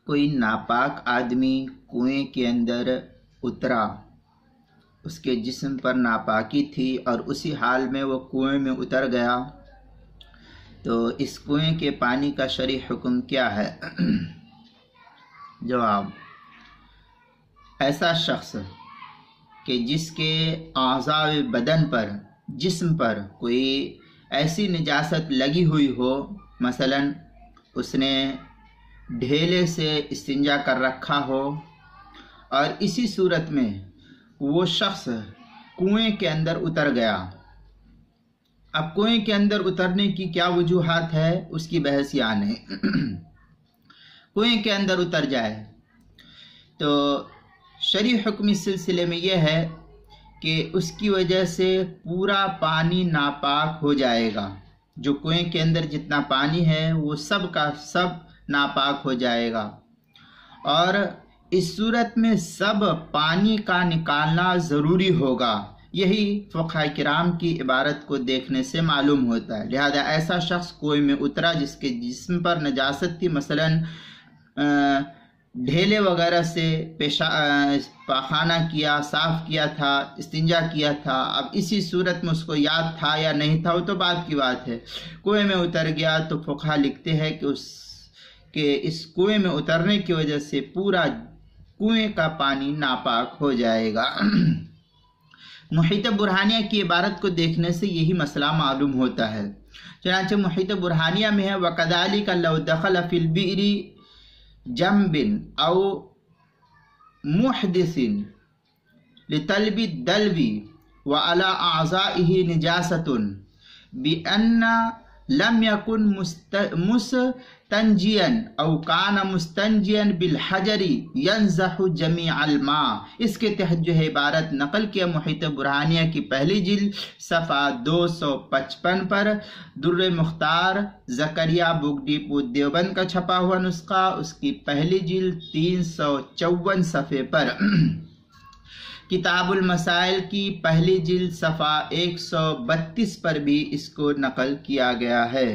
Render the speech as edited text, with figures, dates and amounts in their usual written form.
کوئی ناپاک آدمی کنویں کے اندر اترا، اس کے جسم پر ناپاکی تھی اور اسی حال میں وہ کنویں میں اتر گیا، تو اس کنویں کے پانی کا شرعی حکم کیا ہے؟ جواب: ایسا شخص کہ جس کے اعضاء بدن پر، جسم پر کوئی ایسی نجاست لگی ہوئی ہو، مثلا اس نے ڈھیلے سے استنجا کر رکھا ہو، اور اسی صورت میں وہ شخص کنویں کے اندر اتر گیا۔ اب کنویں کے اندر اترنے کی کیا وجوہات ہے، اس کی بحث یہاں نہیں۔ کنویں کے اندر اتر جائے تو شرعی حکم اس سلسلے میں یہ ہے کہ اس کی وجہ سے پورا پانی ناپاک ہو جائے گا۔ جو کنویں کے اندر جتنا پانی ہے وہ سب کا سب ناپاک ہو جائے گا، اور اس صورت میں سب پانی کا نکالنا ضروری ہوگا۔ یہی فقہاء کرام کی عبارت کو دیکھنے سے معلوم ہوتا ہے۔ لہذا ایسا شخص کنویں میں اترا جس کے جسم پر نجاست تھی، مثلا ڈھیلے وغیرہ سے پاخانہ کیا، صاف کیا تھا، استنجا کیا تھا، اب اسی صورت میں اس کو یاد تھا یا نہیں تھا وہ تو بات کی بات ہے، کنویں میں اتر گیا، تو فقہاء لکھتے ہیں کہ اس کنویں میں اترنے کی وجہ سے پورا کنویں کا پانی ناپاک ہو جائے گا۔ محیط برہانیہ کی عبارت کو دیکھنے سے یہی مسئلہ معلوم ہوتا ہے۔ چنانچہ محیط برہانیہ میں ہے وَكَذَلِكَ لَوْ دَخَلَ فِي الْبِئْرِ جَنْبٍ أَوْ مُحْدِثٍ لِطَلْبِ الدَّلْوِ وَعَلَى أَعْضَائِهِ نِجَاسَةٌ بِأَنَّ لم يكن مستنجيا او كان مستنجيا بالحجر ينزح جميع الماء، اس کے تحت جو ہے عبارت نقل کیا محیط برہانیہ کی پہلی جلد صفحہ 255 پر، در مختار زکریا بک ڈیپو دیوبند کا چھپا ہوا نسخہ، اس کی پہلی جلد 354 صفحے پر، کتاب المسائل کی پہلی جلد صفحہ 132 پر بھی اس کو نقل کیا گیا ہے۔